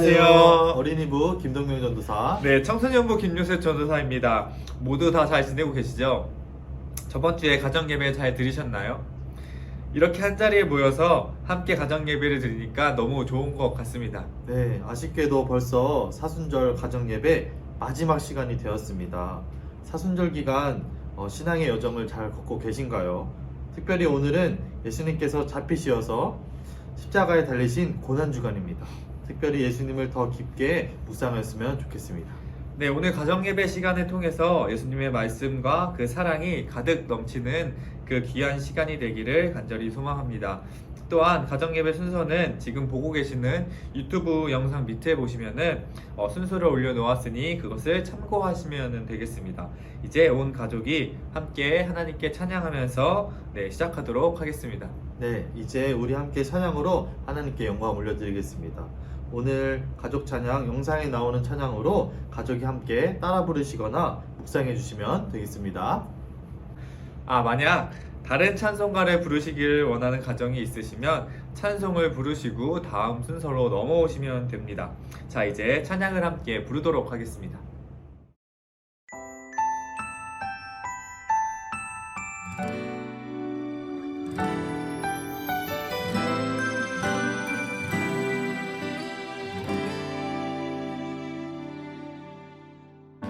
안녕하세요. 어린이부 김동명 전도사. 네, 청소년부 김유세 전도사입니다. 모두 다 잘 지내고 계시죠? 저번 주에 가정예배 잘 들으셨나요? 이렇게 한 자리에 모여서 함께 가정예배를 드리니까 너무 좋은 것 같습니다. 네, 아쉽게도 벌써 사순절 가정예배 마지막 시간이 되었습니다. 사순절 기간 신앙의 여정을 잘 걷고 계신가요? 특별히 오늘은 예수님께서 잡히시어서 십자가에 달리신 고난주간입니다. 특별히 예수님을 더 깊게 묵상했으면 좋겠습니다. 네, 오늘 가정예배 시간을 통해서 예수님의 말씀과 그 사랑이 가득 넘치는 그 귀한 시간이 되기를 간절히 소망합니다. 또한 가정예배 순서는 지금 보고 계시는 유튜브 영상 밑에 보시면은 순서를 올려놓았으니 그것을 참고하시면 되겠습니다. 이제 온 가족이 함께 하나님께 찬양하면서 시작하도록 하겠습니다. 네, 이제 우리 함께 찬양으로 하나님께 영광 올려드리겠습니다. 오늘 가족 찬양 영상에 나오는 찬양으로 가족이 함께 따라 부르시거나 묵상해 주시면 되겠습니다. 만약 다른 찬송가를 부르시기를 원하는 가정이 있으시면 찬송을 부르시고 다음 순서로 넘어오시면 됩니다. 자, 이제 찬양을 함께 부르도록 하겠습니다.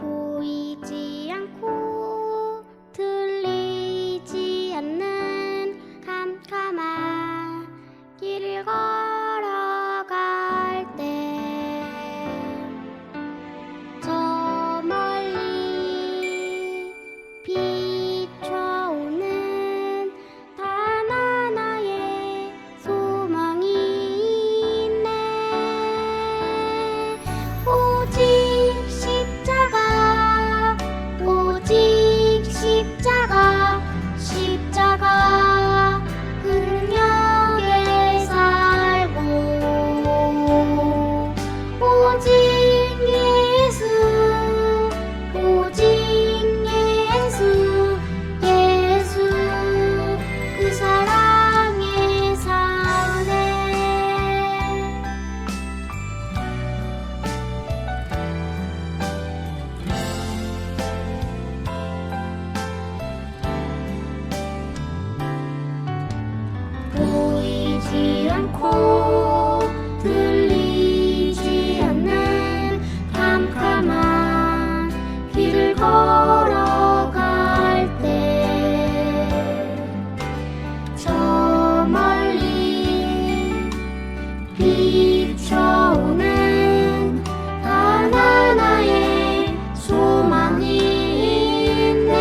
보이지 않고 들리지 않는 캄캄한 길을 걸어갈 때 저 멀리 비춰오는 단 하나의 소망이 있네. 오직 십자가, 오직 십자가, 십자가 그 능력에 살고 오직 예수, 오직 예수, 예수 그 사랑에 사네. 보이지 않고 들리지 않는 캄캄한 길을 걸어갈 때 저 멀리 비춰오는 단 하나의 소망이 있네.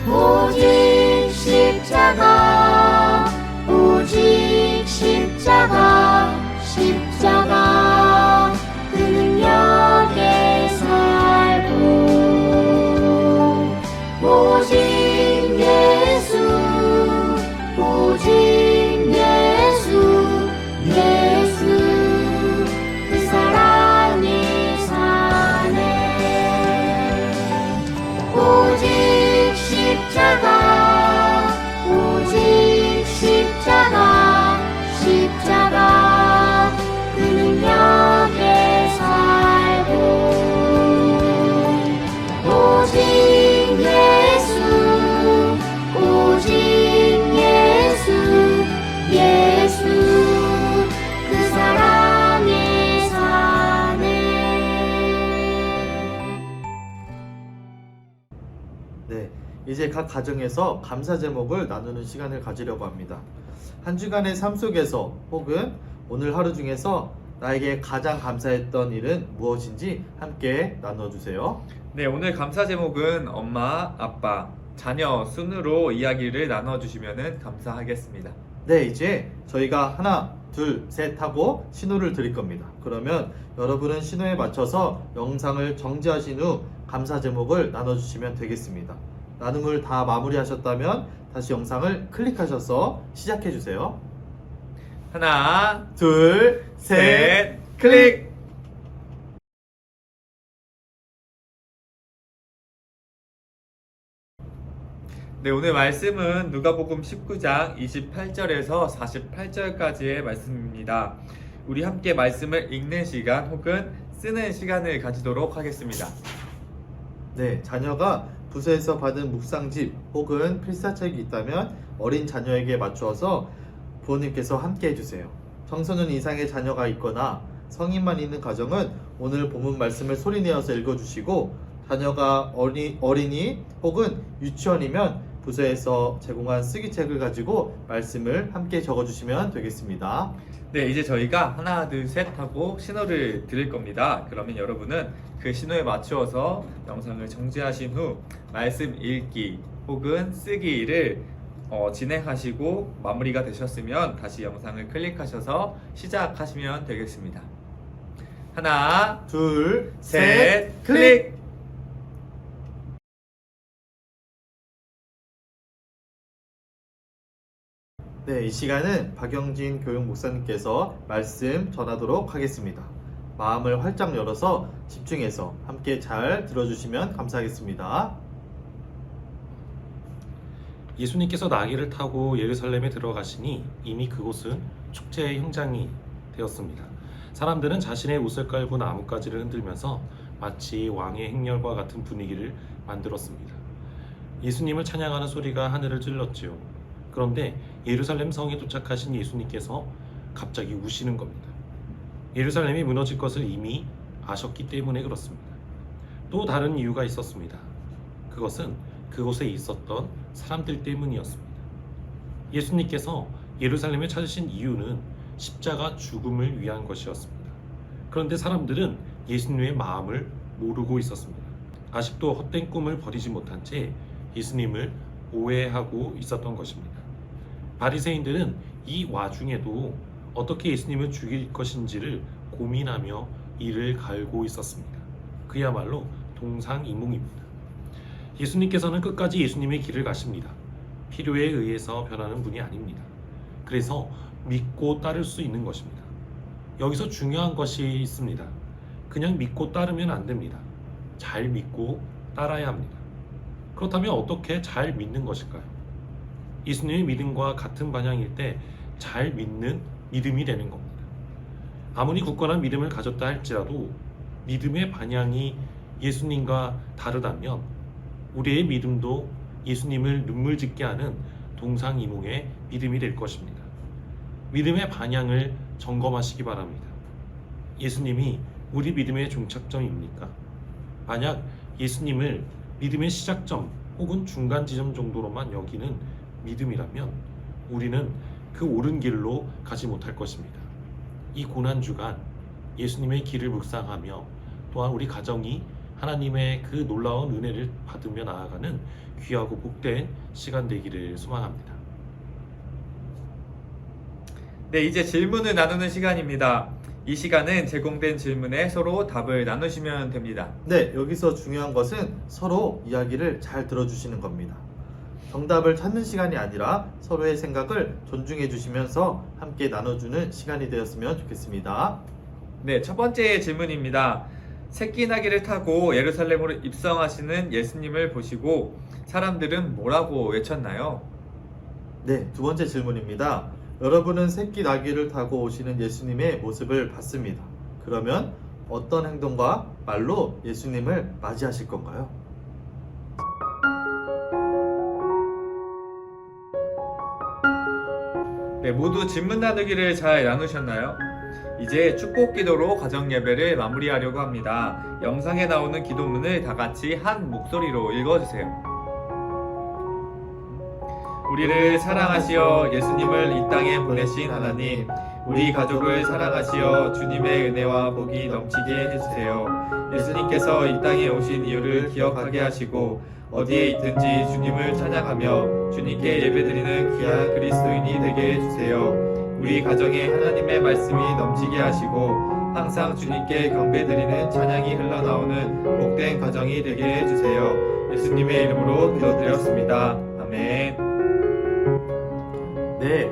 오직 십자가, 오직 십자가, 십자가 그 능력에 살고 오직 예수, 오직 예수, 예수 그 사랑에 사네. 오직 십자가, 오직 십자가, 십자가 그 능력에 살고 오직 예수, 오직 예수, 예수 그 사랑에 사네. 네, 이제 각 가정에서 감사 제목을 나누는 시간을 가지려고 합니다. 한 주간의 삶 속에서 혹은 오늘 하루 중에서 나에게 가장 감사했던 일은 무엇인지 함께 나눠주세요. 네, 오늘 감사 제목은 엄마, 아빠, 자녀 순으로 이야기를 나눠주시면 감사하겠습니다. 네, 이제 저희가 하나, 둘, 셋 하고 신호를 드릴 겁니다. 그러면 여러분은 신호에 맞춰서 영상을 정지하신 후 감사 제목을 나눠주시면 되겠습니다. 나눔을 다 마무리하셨다면 다시 영상을 클릭하셔서 시작해주세요. 하나, 둘, 셋, 클릭! 네, 오늘 말씀은 누가복음 19장 28절에서 48절까지의 말씀입니다. 우리 함께 말씀을 읽는 시간 혹은 쓰는 시간을 가지도록 하겠습니다. 네, 자녀가 부서에서 받은 묵상집 혹은 필사책이 있다면 어린 자녀에게 맞추어서 부모님께서 함께 해주세요. 청소년 이상의 자녀가 있거나 성인만 있는 가정은 오늘 본문 말씀을 소리내어서 읽어주시고, 자녀가 어린이 혹은 유치원이면 부서에서 제공한 쓰기책을 가지고 말씀을 함께 적어주시면 되겠습니다. 네, 이제 저희가 하나, 둘, 셋 하고 신호를 드릴 겁니다. 그러면 여러분은 그 신호에 맞추어서 영상을 정지하신 후 말씀 읽기 혹은 쓰기를 진행하시고 마무리가 되셨으면 다시 영상을 클릭하셔서 시작하시면 되겠습니다. 하나, 둘, 셋, 클릭! 네, 이 시간은 박영진 교육 목사님께서 말씀 전하도록 하겠습니다. 마음을 활짝 열어서 집중해서 함께 잘 들어주시면 감사하겠습니다. 예수님께서 나귀를 타고 예루살렘에 들어가시니 이미 그곳은 축제의 현장이 되었습니다. 사람들은 자신의 옷을 깔고 나뭇가지를 흔들면서 마치 왕의 행렬과 같은 분위기를 만들었습니다. 예수님을 찬양하는 소리가 하늘을 찔렀지요. 그런데 예루살렘 성에 도착하신 예수님께서 갑자기 우시는 겁니다. 예루살렘이 무너질 것을 이미 아셨기 때문에 그렇습니다. 또 다른 이유가 있었습니다. 그것은 그곳에 있었던 사람들 때문이었습니다. 예수님께서 예루살렘에 찾으신 이유는 십자가 죽음을 위한 것이었습니다. 그런데 사람들은 예수님의 마음을 모르고 있었습니다. 아직도 헛된 꿈을 버리지 못한 채 예수님을 오해하고 있었던 것입니다. 바리새인들은 이 와중에도 어떻게 예수님을 죽일 것인지를 고민하며 이를 갈고 있었습니다. 그야말로 동상이몽입니다. 예수님께서는 끝까지 예수님의 길을 가십니다. 필요에 의해서 변하는 분이 아닙니다. 그래서 믿고 따를 수 있는 것입니다. 여기서 중요한 것이 있습니다. 그냥 믿고 따르면 안 됩니다. 잘 믿고 따라야 합니다. 그렇다면 어떻게 잘 믿는 것일까요? 예수님의 믿음과 같은 방향일 때 잘 믿는 믿음이 되는 겁니다. 아무리 굳건한 믿음을 가졌다 할지라도 믿음의 방향이 예수님과 다르다면 우리의 믿음도 예수님을 눈물 짓게 하는 동상이몽의 믿음이 될 것입니다. 믿음의 방향을 점검하시기 바랍니다. 예수님이 우리 믿음의 종착점입니까? 만약 예수님을 믿음의 시작점 혹은 중간 지점 정도로만 여기는 믿음이라면 우리는 그 옳은 길로 가지 못할 것입니다. 이 고난주간 예수님의 길을 묵상하며 또한 우리 가정이 하나님의 그 놀라운 은혜를 받으며 나아가는 귀하고 복된 시간 되기를 소망합니다. 네, 이제 질문을 나누는 시간입니다. 이 시간은 제공된 질문에 서로 답을 나누시면 됩니다. 네, 여기서 중요한 것은 서로 이야기를 잘 들어주시는 겁니다. 정답을 찾는 시간이 아니라 서로의 생각을 존중해 주시면서 함께 나눠주는 시간이 되었으면 좋겠습니다. 네, 첫 번째 질문입니다. 새끼 나귀를 타고 예루살렘으로 입성하시는 예수님을 보시고 사람들은 뭐라고 외쳤나요? 네, 두 번째 질문입니다. 여러분은 새끼 나귀를 타고 오시는 예수님의 모습을 봤습니다. 그러면 어떤 행동과 말로 예수님을 맞이하실 건가요? 네, 모두 질문 나누기를 잘 나누셨나요? 이제 축복 기도로 가정 예배를 마무리하려고 합니다. 영상에 나오는 기도문을 다 같이 한 목소리로 읽어주세요. 우리를 사랑하시어 예수님을 이 땅에 보내신 하나님, 우리 가족을 사랑하시어 주님의 은혜와 복이 넘치게 해주세요. 예수님께서 이 땅에 오신 이유를 기억하게 하시고 어디에 있든지 주님을 찬양하며 주님께 예배드리는 귀한 그리스도인이 되게 해주세요. 우리 가정에 하나님의 말씀이 넘치게 하시고 항상 주님께 경배드리는 찬양이 흘러나오는 복된 가정이 되게 해주세요. 예수님의 이름으로 기도드렸습니다. 아멘. 네,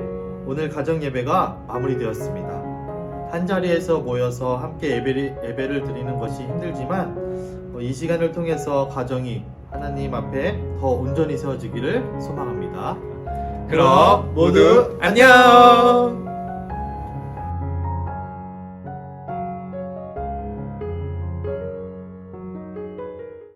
오늘 가정 예배가 마무리되었습니다. 한 자리에서 모여서 함께 예배를 드리는 것이 힘들지만 이 시간을 통해서 가정이 하나님 앞에 더 온전히 세워지기를 소망합니다. 그럼 모두 안녕!